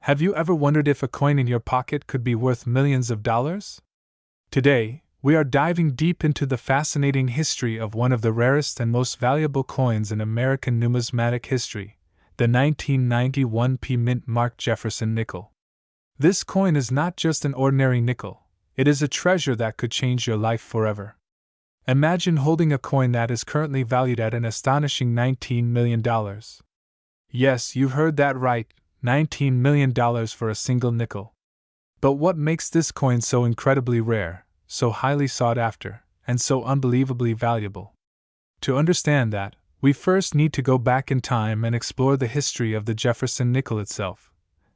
Have you ever wondered if a coin in your pocket could be worth millions of dollars? Today, we are diving deep into the fascinating history of one of the rarest and most valuable coins in American numismatic history, the 1991 P Mint Mark Jefferson nickel. This coin is not just an ordinary nickel, it is a treasure that could change your life forever. Imagine holding a coin that is currently valued at an astonishing $19 million. Yes, you heard that right, $19 million for a single nickel. But what makes this coin so incredibly rare, so highly sought after, and so unbelievably valuable? To understand that, we first need to go back in time and explore the history of the Jefferson nickel itself.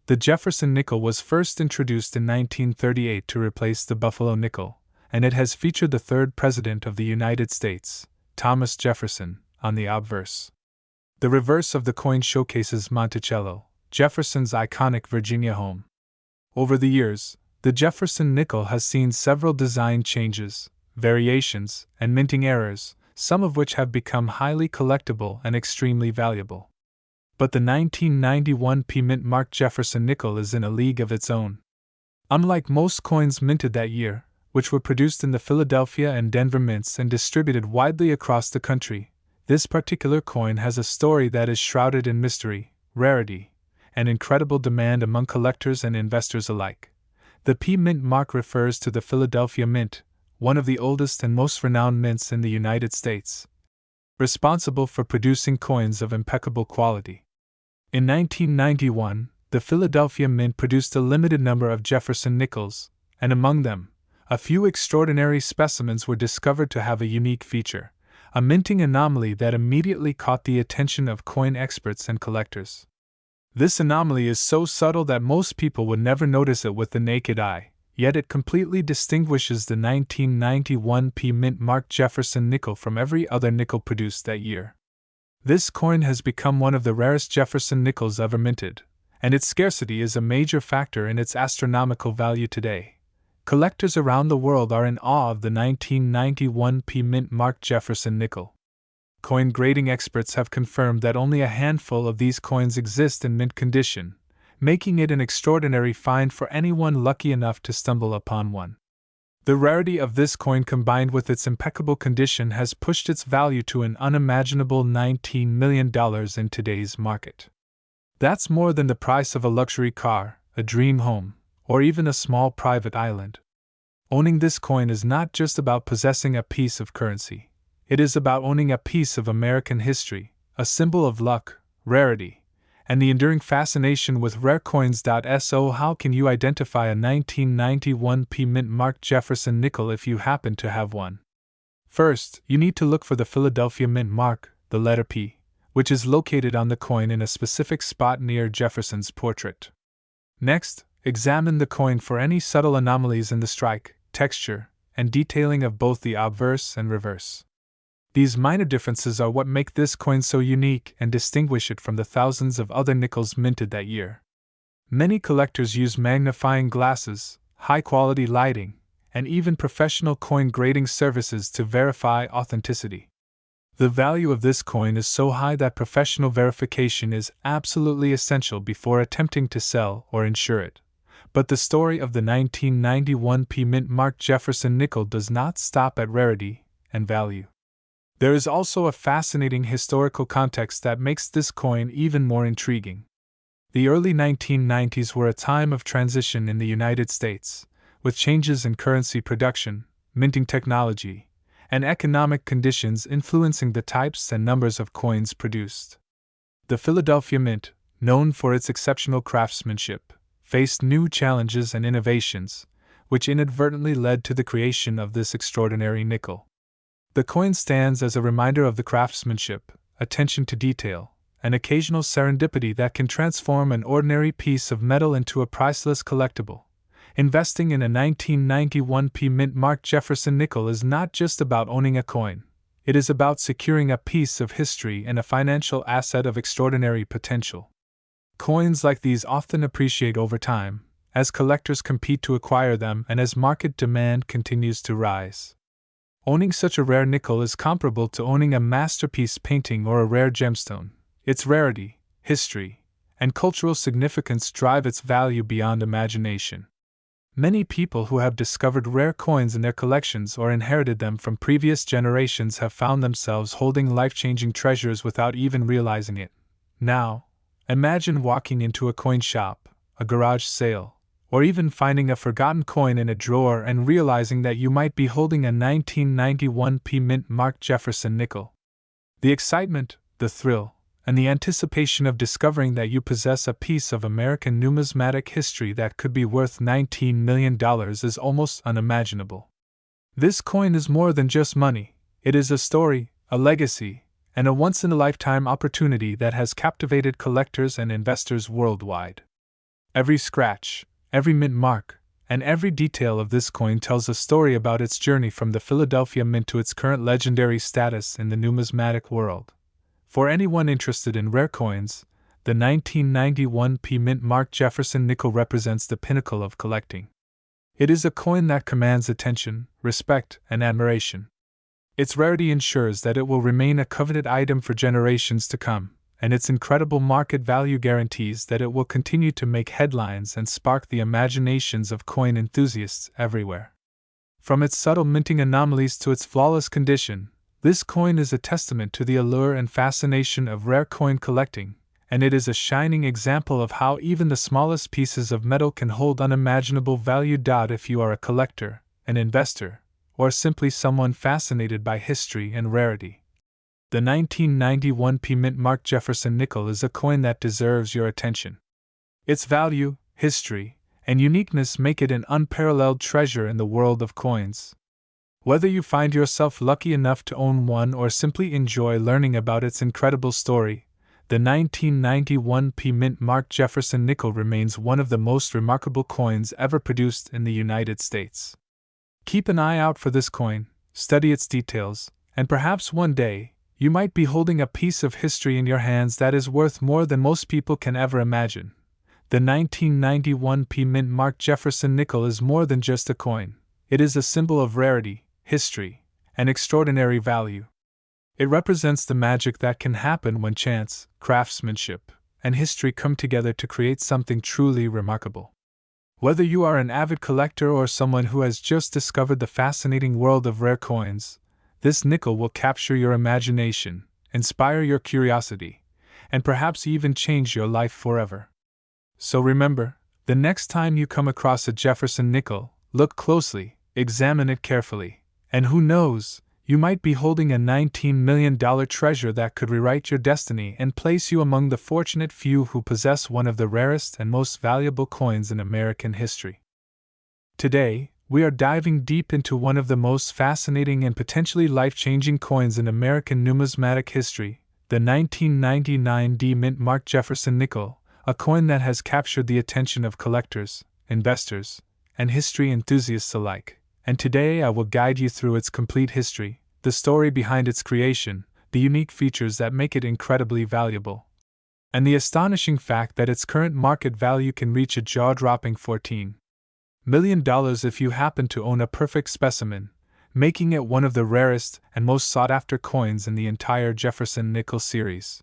The Jefferson nickel was first introduced in 1938 to replace the Buffalo nickel, and it has featured the third President of the United States, Thomas Jefferson, on the obverse. The reverse of the coin showcases Monticello, Jefferson's iconic Virginia home. Over the years, the Jefferson nickel has seen several design changes, variations, and minting errors, some of which have become highly collectible and extremely valuable. But the 1991 P Mint Mark Jefferson nickel is in a league of its own. Unlike most coins minted that year, which were produced in the Philadelphia and Denver mints and distributed widely across the country, this particular coin has a story that is shrouded in mystery, rarity, and incredible demand among collectors and investors alike. The P Mint mark refers to the Philadelphia Mint, one of the oldest and most renowned mints in the United States, responsible for producing coins of impeccable quality. In 1991, the Philadelphia Mint produced a limited number of Jefferson nickels, and among them, a few extraordinary specimens were discovered to have a unique feature, a minting anomaly that immediately caught the attention of coin experts and collectors. This anomaly is so subtle that most people would never notice it with the naked eye, yet it completely distinguishes the 1991 P Mint Mark Jefferson nickel from every other nickel produced that year. This coin has become one of the rarest Jefferson nickels ever minted, and its scarcity is a major factor in its astronomical value today. Collectors around the world are in awe of the 1991 P Mint Mark Jefferson nickel. Coin grading experts have confirmed that only a handful of these coins exist in mint condition, making it an extraordinary find for anyone lucky enough to stumble upon one. The rarity of this coin combined with its impeccable condition has pushed its value to an unimaginable $19 million in today's market. That's more than the price of a luxury car, a dream home, or even a small private island. Owning this coin is not just about possessing a piece of currency. It is about owning a piece of American history, a symbol of luck, rarity, and the enduring fascination with rare coins. So how can you identify a 1991 P Mint Mark Jefferson nickel if you happen to have one? First, you need to look for the Philadelphia Mint mark, the letter P, which is located on the coin in a specific spot near Jefferson's portrait. Next, examine the coin for any subtle anomalies in the strike, texture, and detailing of both the obverse and reverse. These minor differences are what make this coin so unique and distinguish it from the thousands of other nickels minted that year. Many collectors use magnifying glasses, high-quality lighting, and even professional coin grading services to verify authenticity. The value of this coin is so high that professional verification is absolutely essential before attempting to sell or insure it. But the story of the 1991 P Mint Mark Jefferson nickel does not stop at rarity and value. There is also a fascinating historical context that makes this coin even more intriguing. The early 1990s were a time of transition in the United States, with changes in currency production, minting technology, and economic conditions influencing the types and numbers of coins produced. The Philadelphia Mint, known for its exceptional craftsmanship, faced new challenges and innovations, which inadvertently led to the creation of this extraordinary nickel. The coin stands as a reminder of the craftsmanship, attention to detail, and occasional serendipity that can transform an ordinary piece of metal into a priceless collectible. Investing in a 1991 P Mint Mark Jefferson nickel is not just about owning a coin, it is about securing a piece of history and a financial asset of extraordinary potential. Coins like these often appreciate over time, as collectors compete to acquire them and as market demand continues to rise. Owning such a rare nickel is comparable to owning a masterpiece painting or a rare gemstone. Its rarity, history, and cultural significance drive its value beyond imagination. Many people who have discovered rare coins in their collections or inherited them from previous generations have found themselves holding life-changing treasures without even realizing it. Now, imagine walking into a coin shop, a garage sale, or even finding a forgotten coin in a drawer and realizing that you might be holding a 1991 P Mint marked Jefferson nickel. The excitement, the thrill, and the anticipation of discovering that you possess a piece of American numismatic history that could be worth $19 million is almost unimaginable. This coin is more than just money. It is a story, a legacy, and a once-in-a-lifetime opportunity that has captivated collectors and investors worldwide. Every scratch, every mint mark, and every detail of this coin tells a story about its journey from the Philadelphia Mint to its current legendary status in the numismatic world. For anyone interested in rare coins, the 1991 P Mint marked Jefferson nickel represents the pinnacle of collecting. It is a coin that commands attention, respect, and admiration. Its rarity ensures that it will remain a coveted item for generations to come, and its incredible market value guarantees that it will continue to make headlines and spark the imaginations of coin enthusiasts everywhere. From its subtle minting anomalies to its flawless condition, this coin is a testament to the allure and fascination of rare coin collecting, and it is a shining example of how even the smallest pieces of metal can hold unimaginable value. If you are a collector, an investor, or simply someone fascinated by history and rarity, the 1991 P Mint marked Jefferson nickel is a coin that deserves your attention. Its value, history, and uniqueness make it an unparalleled treasure in the world of coins. Whether you find yourself lucky enough to own one or simply enjoy learning about its incredible story, the 1991 P Mint marked Jefferson nickel remains one of the most remarkable coins ever produced in the United States. Keep an eye out for this coin, study its details, and perhaps one day, you might be holding a piece of history in your hands that is worth more than most people can ever imagine. The 1991 P Mint marked Jefferson nickel is more than just a coin. It is a symbol of rarity, history, and extraordinary value. It represents the magic that can happen when chance, craftsmanship, and history come together to create something truly remarkable. Whether you are an avid collector or someone who has just discovered the fascinating world of rare coins, this nickel will capture your imagination, inspire your curiosity, and perhaps even change your life forever. So remember, the next time you come across a Jefferson nickel, look closely, examine it carefully, and who knows, you might be holding a $19 million treasure that could rewrite your destiny and place you among the fortunate few who possess one of the rarest and most valuable coins in American history. Today, we are diving deep into one of the most fascinating and potentially life-changing coins in American numismatic history, the 1999 D Mint marked Jefferson nickel, a coin that has captured the attention of collectors, investors, and history enthusiasts alike. And today I will guide you through its complete history, the story behind its creation, the unique features that make it incredibly valuable, and the astonishing fact that its current market value can reach a jaw-dropping $14 million if you happen to own a perfect specimen, making it one of the rarest and most sought-after coins in the entire Jefferson nickel series.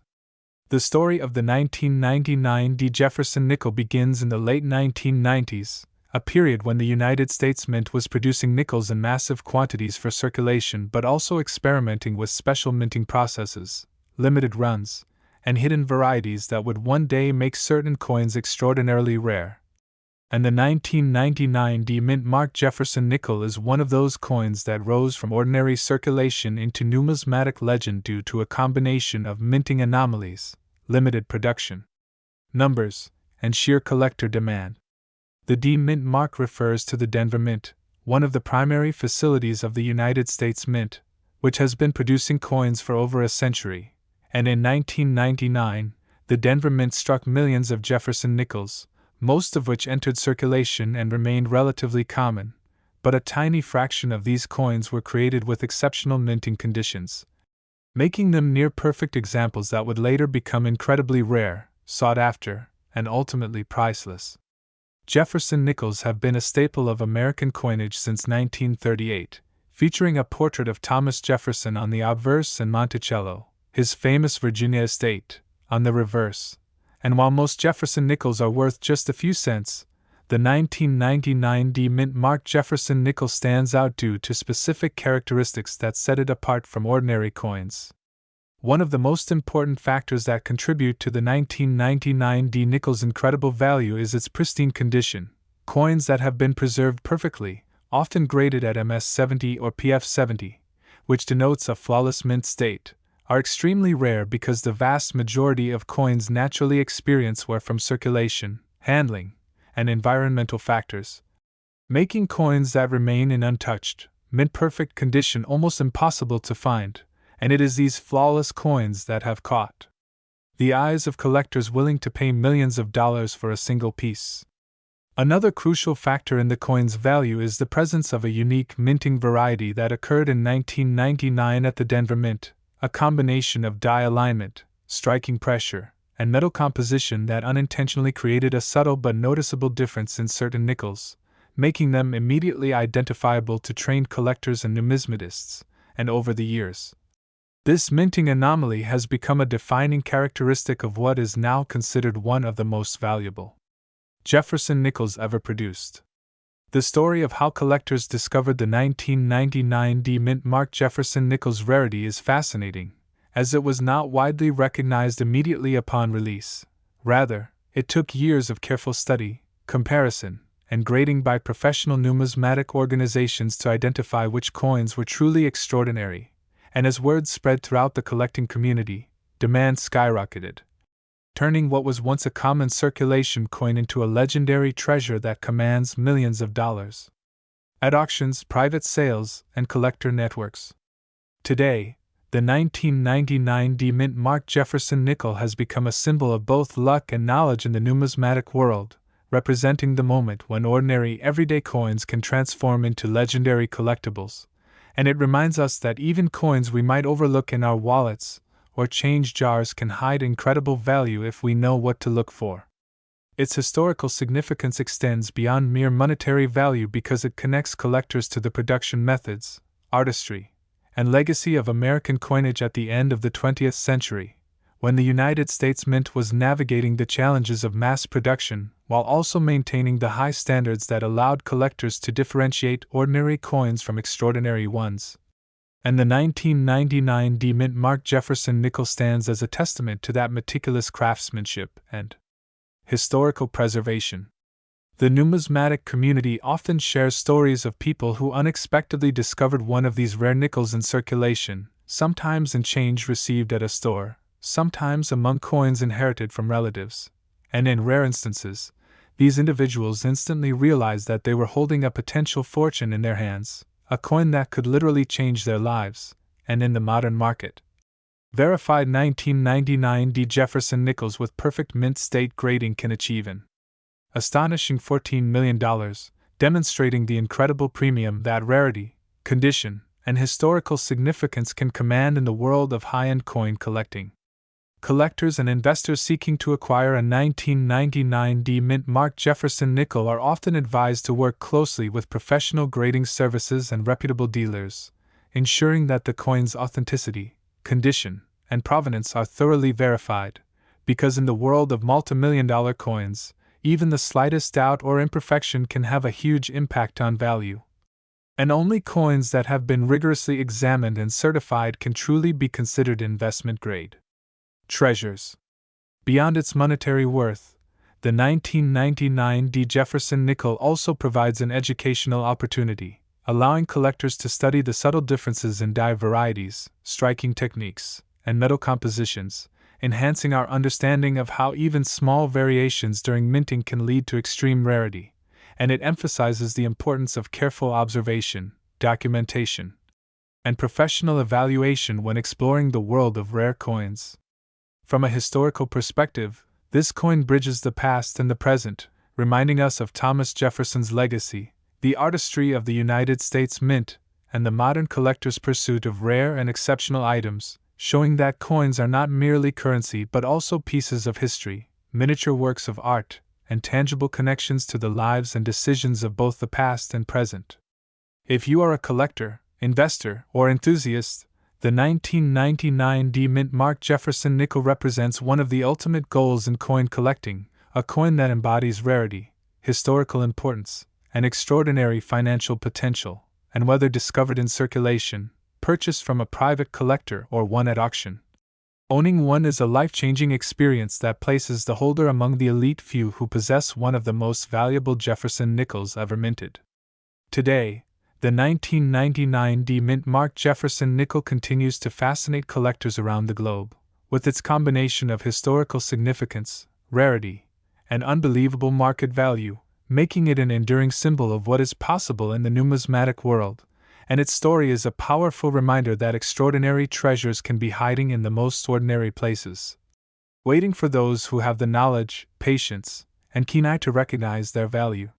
The story of the 1999 D Jefferson nickel begins in the late 1990s, a period when the United States Mint was producing nickels in massive quantities for circulation but also experimenting with special minting processes, limited runs, and hidden varieties that would one day make certain coins extraordinarily rare. And the 1999 D Mint marked Jefferson nickel is one of those coins that rose from ordinary circulation into numismatic legend due to a combination of minting anomalies, limited production numbers, and sheer collector demand. The D Mint mark refers to the Denver Mint, one of the primary facilities of the United States Mint, which has been producing coins for over a century, and in 1999, the Denver Mint struck millions of Jefferson nickels, most of which entered circulation and remained relatively common, but a tiny fraction of these coins were created with exceptional minting conditions, making them near-perfect examples that would later become incredibly rare, sought after, and ultimately priceless. Jefferson nickels have been a staple of American coinage since 1938, featuring a portrait of Thomas Jefferson on the obverse and Monticello, his famous Virginia estate, on the reverse, and while most Jefferson nickels are worth just a few cents, the 1999 D Mint Mark Jefferson nickel stands out due to specific characteristics that set it apart from ordinary coins. One of the most important factors that contribute to the 1999 D nickel's incredible value is its pristine condition. Coins that have been preserved perfectly, often graded at MS70 or PF70, which denotes a flawless mint state, are extremely rare because the vast majority of coins naturally experience wear from circulation, handling, and environmental factors, making coins that remain in untouched, mint-perfect condition almost impossible to find, and it is these flawless coins that have caught the eyes of collectors willing to pay millions of dollars for a single piece. Another crucial factor in the coin's value is the presence of a unique minting variety that occurred in 1999 at the Denver Mint, a combination of die alignment, striking pressure, and metal composition that unintentionally created a subtle but noticeable difference in certain nickels, making them immediately identifiable to trained collectors and numismatists, and over the years, this minting anomaly has become a defining characteristic of what is now considered one of the most valuable Jefferson nickels ever produced. The story of how collectors discovered the 1999 D Mint Mark Jefferson nickel's rarity is fascinating, as it was not widely recognized immediately upon release. Rather, it took years of careful study, comparison, and grading by professional numismatic organizations to identify which coins were truly extraordinary, and as word spread throughout the collecting community, demand skyrocketed, turning what was once a common circulation coin into a legendary treasure that commands millions of dollars at auctions, private sales, and collector networks. Today, the 1999 D Mint Mark Jefferson nickel has become a symbol of both luck and knowledge in the numismatic world, representing the moment when ordinary everyday coins can transform into legendary collectibles, and it reminds us that even coins we might overlook in our wallets or change jars can hide incredible value if we know what to look for. Its historical significance extends beyond mere monetary value because it connects collectors to the production methods, artistry, and legacy of American coinage at the end of the 20th century, when the United States Mint was navigating the challenges of mass production while also maintaining the high standards that allowed collectors to differentiate ordinary coins from extraordinary ones. And the 1999 D Mint Mark Jefferson nickel stands as a testament to that meticulous craftsmanship and historical preservation. The numismatic community often shares stories of people who unexpectedly discovered one of these rare nickels in circulation, sometimes in change received at a store, sometimes among coins inherited from relatives, and in rare instances, these individuals instantly realized that they were holding a potential fortune in their hands, a coin that could literally change their lives, and in the modern market, verified 1999 D Jefferson nickels with perfect mint state grading can achieve an astonishing $14 million, demonstrating the incredible premium that rarity, condition, and historical significance can command in the world of high-end coin collecting. Collectors and investors seeking to acquire a 1999 D Mint Mark Jefferson nickel are often advised to work closely with professional grading services and reputable dealers, ensuring that the coin's authenticity, condition, and provenance are thoroughly verified, because in the world of multi-million-dollar coins, even the slightest doubt or imperfection can have a huge impact on value. And only coins that have been rigorously examined and certified can truly be considered investment grade treasures. Beyond its monetary worth, the 1999 D Jefferson nickel also provides an educational opportunity, allowing collectors to study the subtle differences in die varieties, striking techniques, and metal compositions, enhancing our understanding of how even small variations during minting can lead to extreme rarity, and it emphasizes the importance of careful observation, documentation, and professional evaluation when exploring the world of rare coins. From a historical perspective, this coin bridges the past and the present, reminding us of Thomas Jefferson's legacy, the artistry of the United States Mint, and the modern collector's pursuit of rare and exceptional items, showing that coins are not merely currency but also pieces of history, miniature works of art, and tangible connections to the lives and decisions of both the past and present. If you are a collector, investor, or enthusiast, The 1999 D Mint Mark Jefferson nickel represents one of the ultimate goals in coin collecting, a coin that embodies rarity, historical importance, and extraordinary financial potential, and whether discovered in circulation, purchased from a private collector, or won at auction, owning one is a life-changing experience that places the holder among the elite few who possess one of the most valuable Jefferson nickels ever minted. Today, the 1999 D Mint Mark Jefferson nickel continues to fascinate collectors around the globe, with its combination of historical significance, rarity, and unbelievable market value, making it an enduring symbol of what is possible in the numismatic world, and its story is a powerful reminder that extraordinary treasures can be hiding in the most ordinary places, waiting for those who have the knowledge, patience, and keen eye to recognize their value.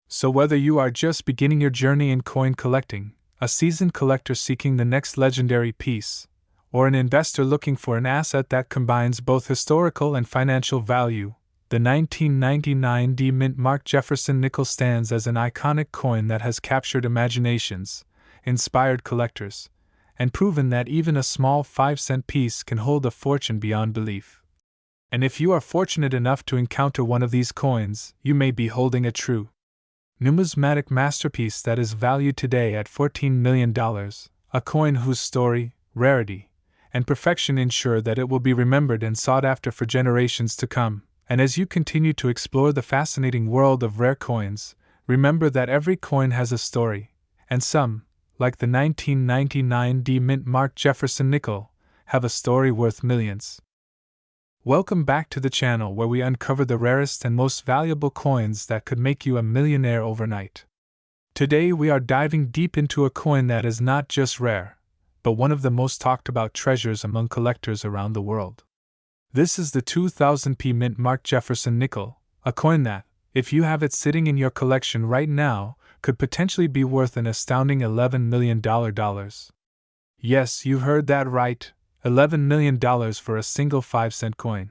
So whether you are just beginning your journey in coin collecting, a seasoned collector seeking the next legendary piece, or an investor looking for an asset that combines both historical and financial value, the 1999 D Mint Mark Jefferson nickel stands as an iconic coin that has captured imaginations, inspired collectors, and proven that even a small 5-cent piece can hold a fortune beyond belief. And if you are fortunate enough to encounter one of these coins, you may be holding a true numismatic masterpiece that is valued today at $14 million, a coin whose story, rarity, and perfection ensure that it will be remembered and sought after for generations to come. And as you continue to explore the fascinating world of rare coins, remember that every coin has a story, and some, like the 1999 D Mint Mark Jefferson nickel, have a story worth millions. Welcome back to the channel where we uncover the rarest and most valuable coins that could make you a millionaire overnight. Today we are diving deep into a coin that is not just rare, but one of the most talked about treasures among collectors around the world. This is the 2000p Mint Mark Jefferson nickel, a coin that, if you have it sitting in your collection right now, could potentially be worth an astounding $11 million. Yes, you heard that right. $11 million for a single 5-cent coin.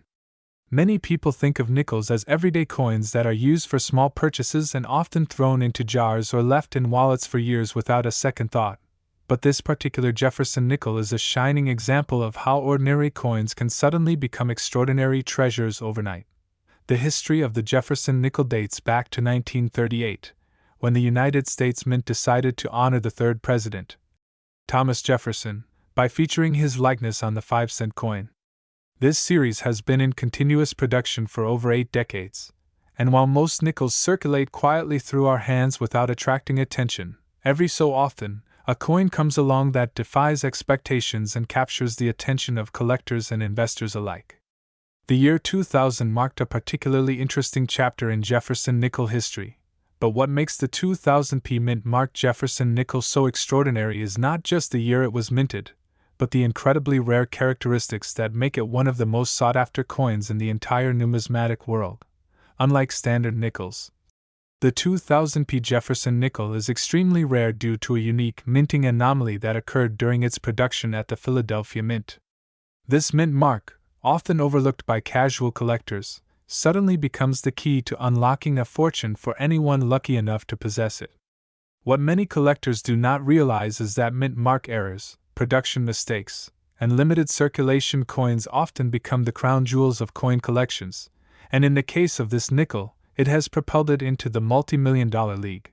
Many people think of nickels as everyday coins that are used for small purchases and often thrown into jars or left in wallets for years without a second thought. But this particular Jefferson nickel is a shining example of how ordinary coins can suddenly become extraordinary treasures overnight. The history of the Jefferson nickel dates back to 1938, when the United States Mint decided to honor the third president, Thomas Jefferson, by featuring his likeness on the 5-cent coin. This series has been in continuous production for over 8 decades, and while most nickels circulate quietly through our hands without attracting attention, every so often, a coin comes along that defies expectations and captures the attention of collectors and investors alike. The year 2000 marked a particularly interesting chapter in Jefferson nickel history. But what makes the 2000p Mint Mark Jefferson nickel so extraordinary is not just the year it was minted, but the incredibly rare characteristics that make it one of the most sought-after coins in the entire numismatic world. Unlike standard nickels, the 2000p Jefferson nickel is extremely rare due to a unique minting anomaly that occurred during its production at the Philadelphia Mint. This mint mark, often overlooked by casual collectors, suddenly becomes the key to unlocking a fortune for anyone lucky enough to possess it. What many collectors do not realize is that mint mark errors, production mistakes, and limited circulation coins often become the crown jewels of coin collections, and in the case of this nickel, it has propelled it into the multi-million-dollar league.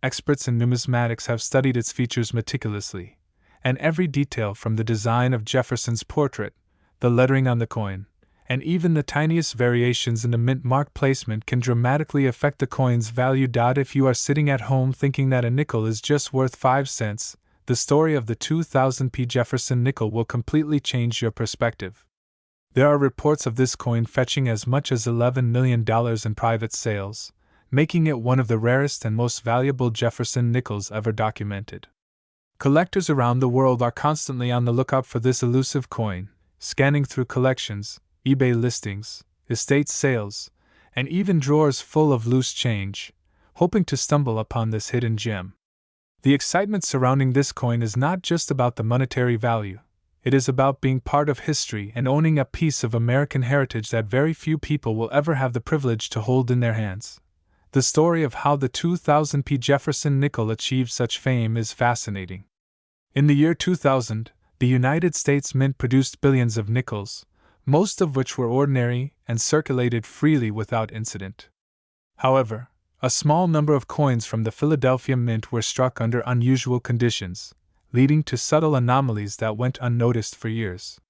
Experts in numismatics have studied its features meticulously, and every detail from the design of Jefferson's portrait, the lettering on the coin, and even the tiniest variations in the mint mark placement can dramatically affect the coin's value. If you are sitting at home thinking that a nickel is just worth 5 cents, the story of the 2000p Jefferson nickel will completely change your perspective. There are reports of this coin fetching as much as $11 million in private sales, making it one of the rarest and most valuable Jefferson nickels ever documented. Collectors around the world are constantly on the lookout for this elusive coin, scanning through collections, eBay listings, estate sales, and even drawers full of loose change, hoping to stumble upon this hidden gem. The excitement surrounding this coin is not just about the monetary value. It is about being part of history and owning a piece of American heritage that very few people will ever have the privilege to hold in their hands. The story of how the 2000p Jefferson nickel achieved such fame is fascinating. In the year 2000, The United States Mint produced billions of nickels, most of which were ordinary and circulated freely without incident. However, a small number of coins from the Philadelphia Mint were struck under unusual conditions, leading to subtle anomalies that went unnoticed for years.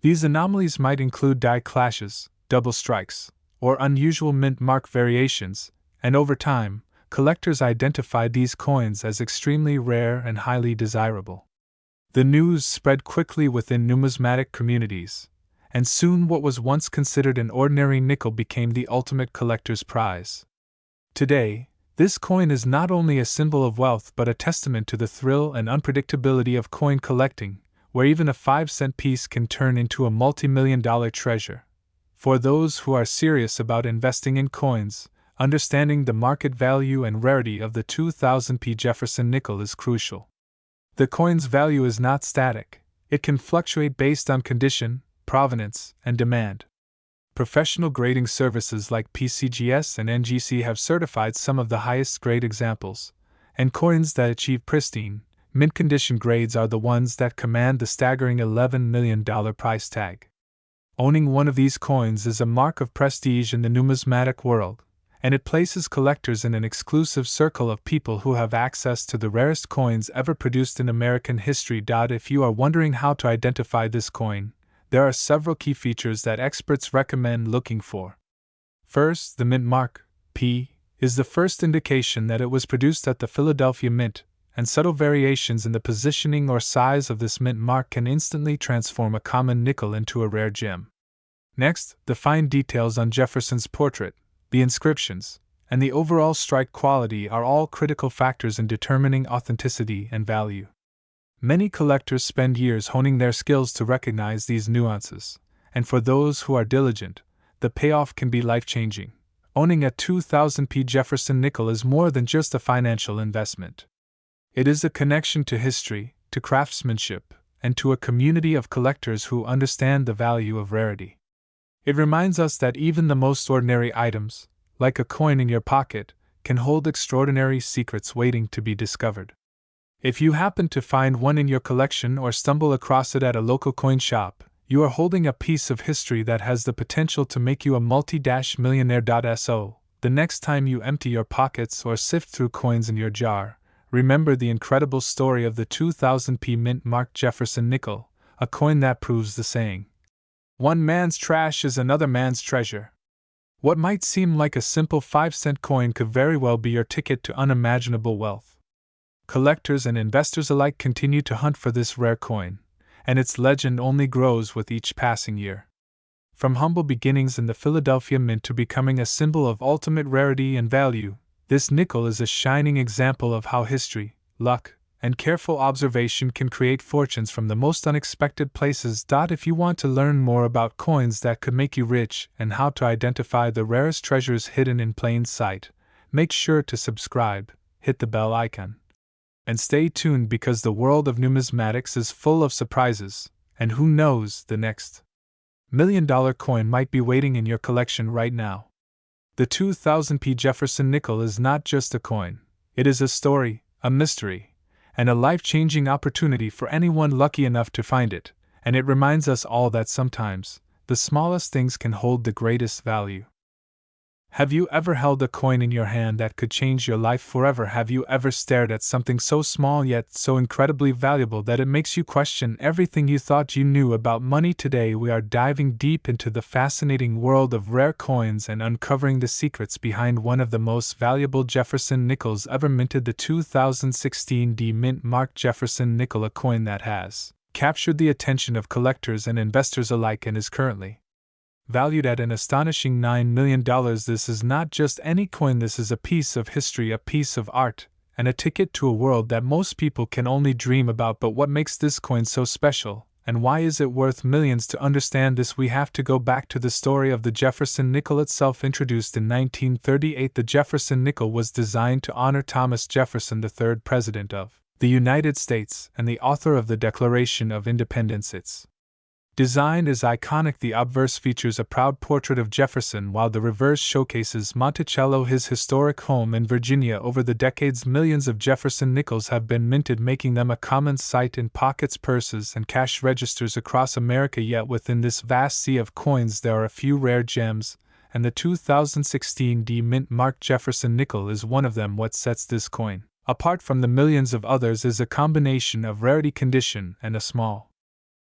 These anomalies might include die clashes, double strikes, or unusual mint mark variations, and over time, collectors identified these coins as extremely rare and highly desirable. The news spread quickly within numismatic communities, and soon what was once considered an ordinary nickel became the ultimate collector's prize. Today, this coin is not only a symbol of wealth but a testament to the thrill and unpredictability of coin collecting, where even a 5-cent piece can turn into a multi-million-dollar treasure. For those who are serious about investing in coins, understanding the market value and rarity of the 2000p Jefferson nickel is crucial. The coin's value is not static, it can fluctuate based on condition, provenance, and demand. Professional grading services like PCGS and NGC have certified some of the highest grade examples, and coins that achieve pristine, mint condition grades are the ones that command the staggering $11 million price tag. Owning one of these coins is a mark of prestige in the numismatic world, and it places collectors in an exclusive circle of people who have access to the rarest coins ever produced in American history. If you are wondering how to identify this coin, there are several key features that experts recommend looking for. First, the mint mark, P, is the first indication that it was produced at the Philadelphia Mint, and subtle variations in the positioning or size of this mint mark can instantly transform a common nickel into a rare gem. Next, the fine details on Jefferson's portrait, the inscriptions, and the overall strike quality are all critical factors in determining authenticity and value. Many collectors spend years honing their skills to recognize these nuances, and for those who are diligent, the payoff can be life-changing. Owning a 2000p Jefferson nickel is more than just a financial investment. It is a connection to history, to craftsmanship, and to a community of collectors who understand the value of rarity. It reminds us that even the most ordinary items, like a coin in your pocket, can hold extraordinary secrets waiting to be discovered. If you happen to find one in your collection or stumble across it at a local coin shop, you are holding a piece of history that has the potential to make you a multi-millionaire. So, the next time you empty your pockets or sift through coins in your jar, remember the incredible story of the 2000p mint-marked Jefferson nickel, a coin that proves the saying, "One man's trash is another man's treasure." What might seem like a simple 5-cent coin could very well be your ticket to unimaginable wealth. Collectors and investors alike continue to hunt for this rare coin, and its legend only grows with each passing year. From humble beginnings in the Philadelphia Mint to becoming a symbol of ultimate rarity and value, this nickel is a shining example of how history, luck, and careful observation can create fortunes from the most unexpected places. If you want to learn more about coins that could make you rich and how to identify the rarest treasures hidden in plain sight, make sure to subscribe, hit the bell icon, and stay tuned because the world of numismatics is full of surprises, and who knows, the next $1 million coin might be waiting in your collection right now. The 2000p Jefferson nickel is not just a coin, it is a story, a mystery, and a life-changing opportunity for anyone lucky enough to find it, and it reminds us all that sometimes, the smallest things can hold the greatest value. Have you ever held a coin in your hand that could change your life forever? Have you ever stared at something so small yet so incredibly valuable that it makes you question everything you thought you knew about money? Today we are diving deep into the fascinating world of rare coins and uncovering the secrets behind one of the most valuable Jefferson nickels ever minted, the 2016 D mint-marked Jefferson nickel, a coin that has captured the attention of collectors and investors alike and is currently valued at an astonishing $9 million. This is not just any coin, this is a piece of history, a piece of art, and a ticket to a world that most people can only dream about. But what makes this coin so special, and why is it worth millions? To understand this, we have to go back to the story of the Jefferson nickel itself. Introduced in 1938, the Jefferson nickel was designed to honor Thomas Jefferson, the third President of the United States and the author of the Declaration of Independence. Its Designed as iconic, the obverse features a proud portrait of Jefferson, while the reverse showcases Monticello, his historic home in Virginia. Over the decades, millions of Jefferson nickels have been minted, making them a common sight in pockets, purses, and cash registers across America. Yet within this vast sea of coins there are a few rare gems, and the 2016 D Mint marked Jefferson nickel is one of them. What sets this coin apart from the millions of others is a combination of rarity, condition, and a small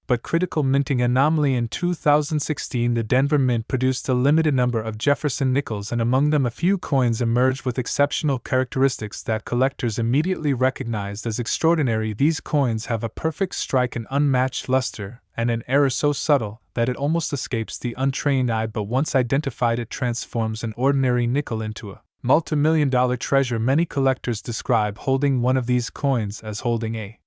but critical minting anomaly. In 2016, the Denver Mint produced a limited number of Jefferson nickels, and among them a few coins emerged with exceptional characteristics that collectors immediately recognized as extraordinary. These coins have a perfect strike, an unmatched luster, and an error so subtle that it almost escapes the untrained eye, but once identified it transforms an ordinary nickel into a multimillion-dollar treasure. Many collectors describe holding one of these coins as holding a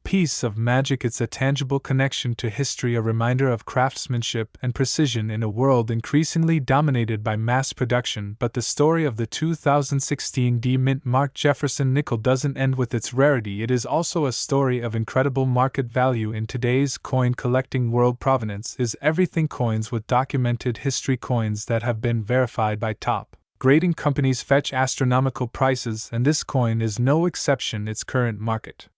piece of magic. It's a tangible connection to history, a reminder of craftsmanship and precision in a world increasingly dominated by mass production. But the story of the 2016 D Mint marked Jefferson nickel doesn't end with its rarity. It is also a story of incredible market value in today's coin collecting world. Provenance is everything. Coins with documented history, coins that have been verified by top grading companies, fetch astronomical prices, and this coin is no exception. Its current market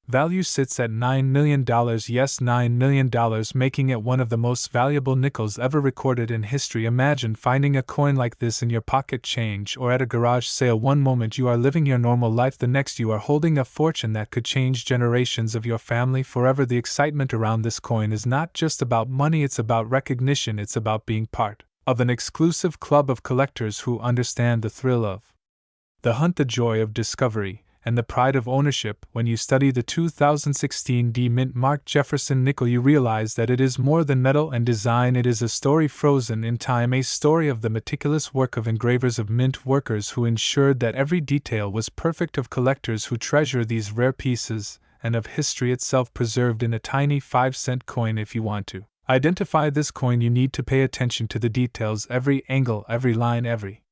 value sits at $9 million, yes, $9 million, making it one of the most valuable nickels ever recorded in history. Imagine finding a coin like this in your pocket change or at a garage sale. One moment you are living your normal life, the next you are holding a fortune that could change generations of your family forever. The excitement around this coin is not just about money, it's about recognition, it's about being part of an exclusive club of collectors who understand the thrill of the hunt, the joy of discovery, and the pride of ownership. When you study the 2016 D Mint marked Jefferson nickel, you realize that it is more than metal and design. It is a story frozen in time, a story of the meticulous work of engravers, of mint workers who ensured that every detail was perfect, of collectors who treasure these rare pieces, and of history itself preserved in a tiny 5-cent coin. If you want to identify this coin, you need to pay attention to the details. Every angle, every line, every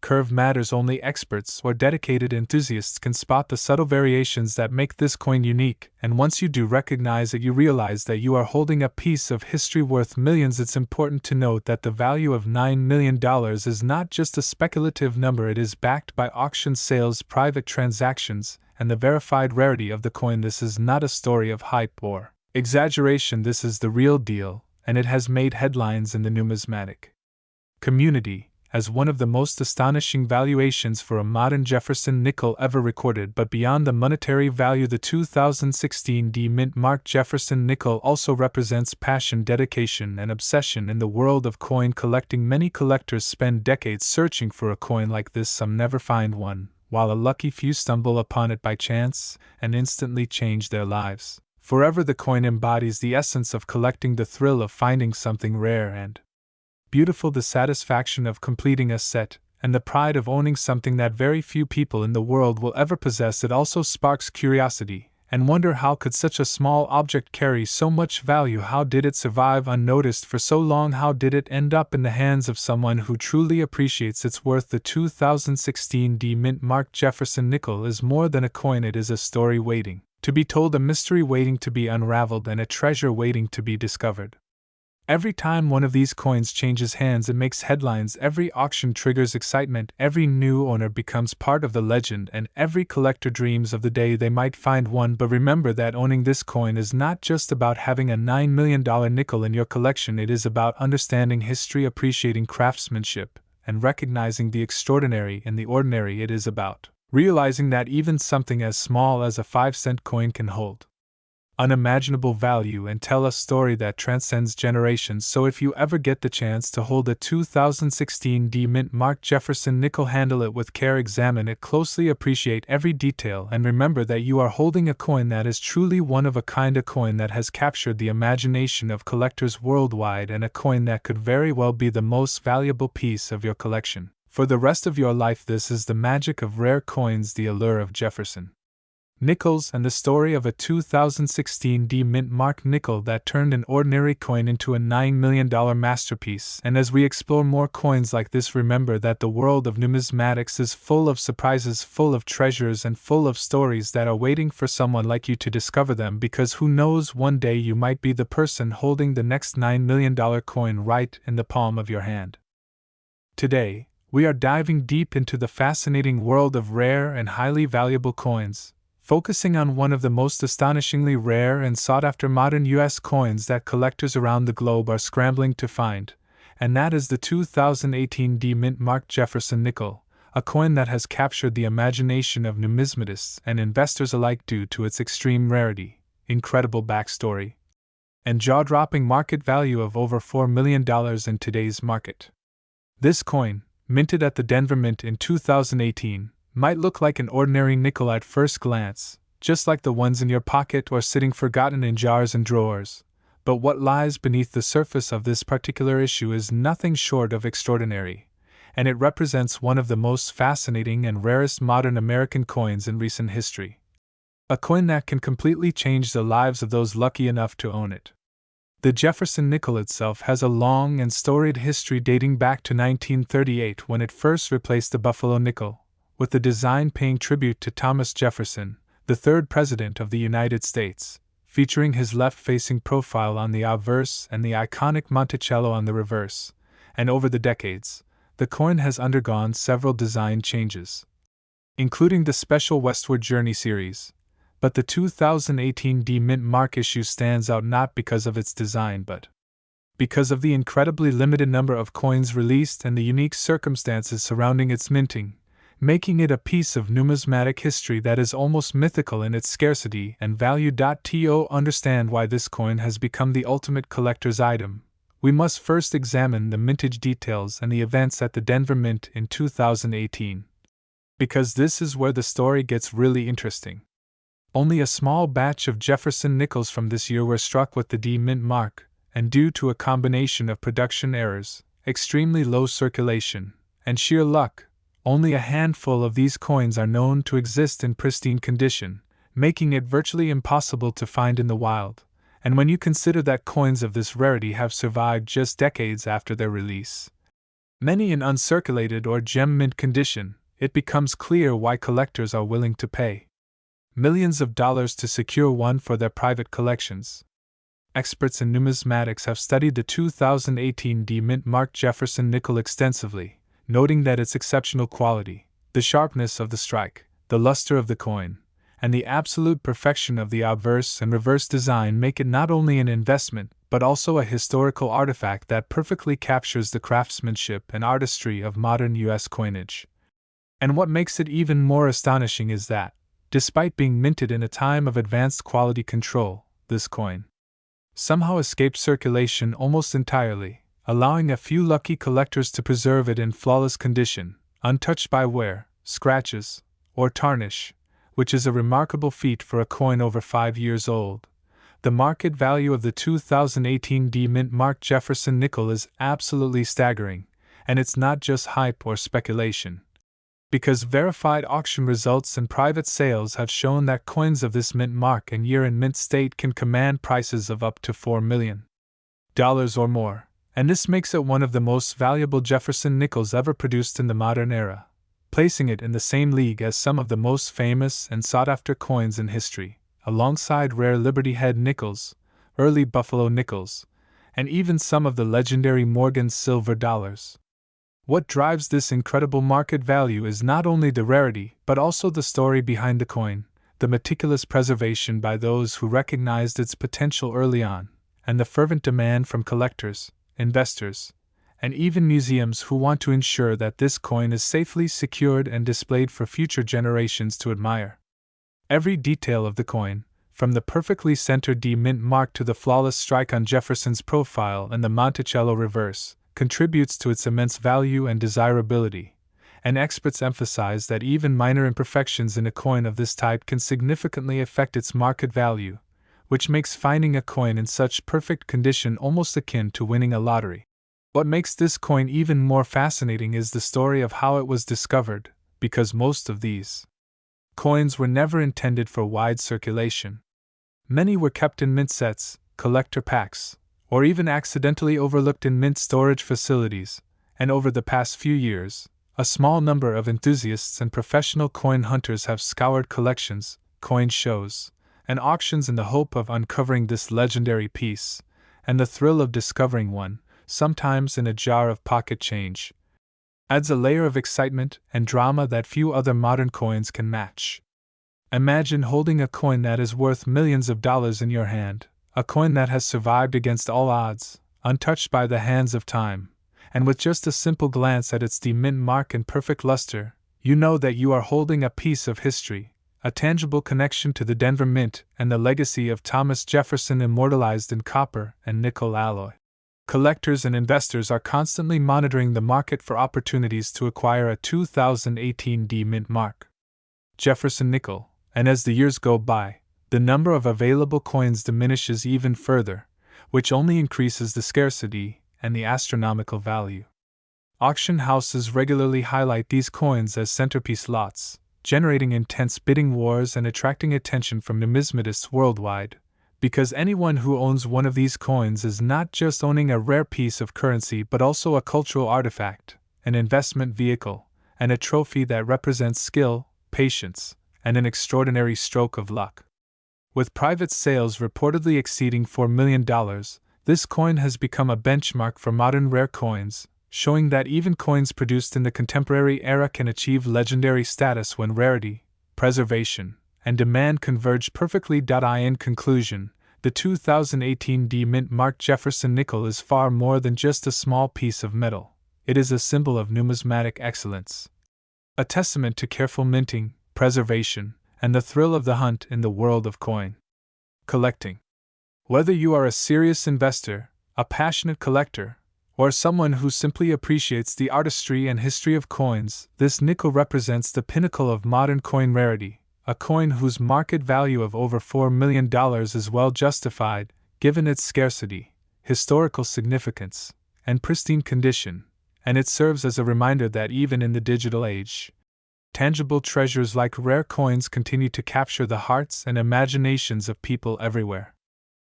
curve matters. Only experts or dedicated enthusiasts can spot the subtle variations that make this coin unique, and once you do recognize it, you realize that you are holding a piece of history worth millions. It's important to note that the value of $9 million is not just a speculative number, it is backed by auction sales, private transactions, and the verified rarity of the coin. This is not a story of hype or exaggeration, this is the real deal, and it has made headlines in the numismatic community as one of the most astonishing valuations for a modern Jefferson nickel ever recorded. But beyond the monetary value, the 2016 D Mint marked Jefferson nickel also represents passion, dedication, and obsession. In the world of coin collecting, many collectors spend decades searching for a coin like this. Some never find one, while a lucky few stumble upon it by chance and instantly change their lives forever. The coin embodies the essence of collecting, the thrill of finding something rare and beautiful, the satisfaction of completing a set, and the pride of owning something that very few people in the world will ever possess. It also sparks curiosity and wonder, how could such a small object carry so much value? How did it survive unnoticed for so long? How did it end up in the hands of someone who truly appreciates its worth? The 2016 D Mint marked Jefferson nickel is more than a coin, it is a story waiting to be told, a mystery waiting to be unraveled, and a treasure waiting to be discovered. Every time one of these coins changes hands, it makes headlines. Every auction triggers excitement. Every new owner becomes part of the legend, and every collector dreams of the day they might find one. But remember that owning this coin is not just about having a $9 million nickel in your collection. It is about understanding history, appreciating craftsmanship, and recognizing the extraordinary in the ordinary. It is about realizing that even something as small as a 5-cent coin can hold unimaginable value and tell a story that transcends generations. So if you ever get the chance to hold a 2016 D Mint marked Jefferson nickel, handle it with care, examine it closely, appreciate every detail, and remember that you are holding a coin that is truly one of a kind, a coin that has captured the imagination of collectors worldwide, and a coin that could very well be the most valuable piece of your collection for the rest of your life. This is the magic of rare coins, the allure of Jefferson Nickels and the story of a 2016 D-Mint marked nickel that turned an ordinary coin into a $9 million masterpiece. And as we explore more coins like this, remember that the world of numismatics is full of surprises, full of treasures, and full of stories that are waiting for someone like you to discover them, because who knows, one day you might be the person holding the next $9 million coin right in the palm of your hand. Today, we are diving deep into the fascinating world of rare and highly valuable coins, focusing on one of the most astonishingly rare and sought-after modern U.S. coins that collectors around the globe are scrambling to find, and that is the 2018 D-Mint marked Jefferson nickel, a coin that has captured the imagination of numismatists and investors alike due to its extreme rarity, incredible backstory, and jaw-dropping market value of over $4 million in today's market. This coin, minted at the Denver Mint in 2018, might look like an ordinary nickel at first glance, just like the ones in your pocket or sitting forgotten in jars and drawers, but what lies beneath the surface of this particular issue is nothing short of extraordinary, and it represents one of the most fascinating and rarest modern American coins in recent history. A coin that can completely change the lives of those lucky enough to own it. The Jefferson nickel itself has a long and storied history dating back to 1938, when it first replaced the Buffalo nickel, with the design paying tribute to Thomas Jefferson, the third President of the United States, featuring his left-facing profile on the obverse and the iconic Monticello on the reverse. And over the decades, the coin has undergone several design changes, including the special Westward Journey series. But the 2018 D-Mint mark issue stands out not because of its design but because of the incredibly limited number of coins released and the unique circumstances surrounding its minting, making it a piece of numismatic history that is almost mythical in its scarcity and value. To understand why this coin has become the ultimate collector's item, we must first examine the mintage details and the events at the Denver Mint in 2018. Because this is where the story gets really interesting. Only a small batch of Jefferson nickels from this year were struck with the D-Mint mark, and due to a combination of production errors, extremely low circulation, and sheer luck, only a handful of these coins are known to exist in pristine condition, making it virtually impossible to find in the wild. And when you consider that coins of this rarity have survived just decades after their release, many in uncirculated or gem mint condition, it becomes clear why collectors are willing to pay millions of dollars to secure one for their private collections. Experts in numismatics have studied the 2018 D-Mint marked Jefferson nickel extensively, noting that its exceptional quality, the sharpness of the strike, the luster of the coin, and the absolute perfection of the obverse and reverse design make it not only an investment, but also a historical artifact that perfectly captures the craftsmanship and artistry of modern U.S. coinage. And what makes it even more astonishing is that, despite being minted in a time of advanced quality control, this coin somehow escaped circulation almost entirely, allowing a few lucky collectors to preserve it in flawless condition, untouched by wear, scratches, or tarnish, which is a remarkable feat for a coin over 5 years old. The market value of the 2018 D-Mint marked Jefferson nickel is absolutely staggering, and it's not just hype or speculation. Because verified auction results and private sales have shown that coins of this mint mark and year in mint state can command prices of up to $4 million or more, and this makes it one of the most valuable Jefferson nickels ever produced in the modern era, placing it in the same league as some of the most famous and sought-after coins in history, alongside rare Liberty Head nickels, early Buffalo nickels, and even some of the legendary Morgan silver dollars. What drives this incredible market value is not only the rarity, but also the story behind the coin, the meticulous preservation by those who recognized its potential early on, and the fervent demand from collectors, investors, and even museums who want to ensure that this coin is safely secured and displayed for future generations to admire. Every detail of the coin, from the perfectly centered D-Mint mark to the flawless strike on Jefferson's profile and the Monticello reverse, contributes to its immense value and desirability, and experts emphasize that even minor imperfections in a coin of this type can significantly affect its market value, which makes finding a coin in such perfect condition almost akin to winning a lottery. What makes this coin even more fascinating is the story of how it was discovered, because most of these coins were never intended for wide circulation. Many were kept in mint sets, collector packs, or even accidentally overlooked in mint storage facilities, and over the past few years, a small number of enthusiasts and professional coin hunters have scoured collections, coin shows, and auctions in the hope of uncovering this legendary piece, and the thrill of discovering one, sometimes in a jar of pocket change, adds a layer of excitement and drama that few other modern coins can match. Imagine holding a coin that is worth millions of dollars in your hand, a coin that has survived against all odds, untouched by the hands of time, and with just a simple glance at its demint mark and perfect luster, you know that you are holding a piece of history, a tangible connection to the Denver Mint and the legacy of Thomas Jefferson immortalized in copper and nickel alloy. Collectors and investors are constantly monitoring the market for opportunities to acquire a 2018 D Mint mark. Jefferson nickel, and as the years go by, the number of available coins diminishes even further, which only increases the scarcity and the astronomical value. Auction houses regularly highlight these coins as centerpiece lots, generating intense bidding wars and attracting attention from numismatists worldwide, because anyone who owns one of these coins is not just owning a rare piece of currency but also a cultural artifact, an investment vehicle, and a trophy that represents skill, patience, and an extraordinary stroke of luck. With private sales reportedly exceeding $4 million, this coin has become a benchmark for modern rare coins, showing that even coins produced in the contemporary era can achieve legendary status when rarity, preservation, and demand converge perfectly. In conclusion, the 2018 D Mint mark Jefferson nickel is far more than just a small piece of metal. It is a symbol of numismatic excellence, a testament to careful minting, preservation, and the thrill of the hunt in the world of coin collecting. Whether you are a serious investor, a passionate collector, or someone who simply appreciates the artistry and history of coins, this nickel represents the pinnacle of modern coin rarity, a coin whose market value of over $4 million is well justified, given its scarcity, historical significance, and pristine condition, and it serves as a reminder that even in the digital age, tangible treasures like rare coins continue to capture the hearts and imaginations of people everywhere.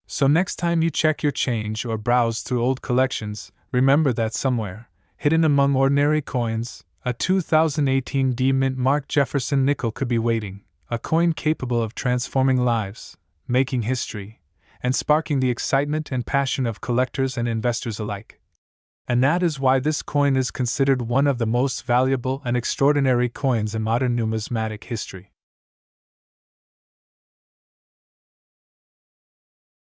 So next time you check your change or browse through old collections, remember that somewhere, hidden among ordinary coins, a 2018 D Mint mark Jefferson nickel could be waiting, a coin capable of transforming lives, making history, and sparking the excitement and passion of collectors and investors alike. And that is why this coin is considered one of the most valuable and extraordinary coins in modern numismatic history.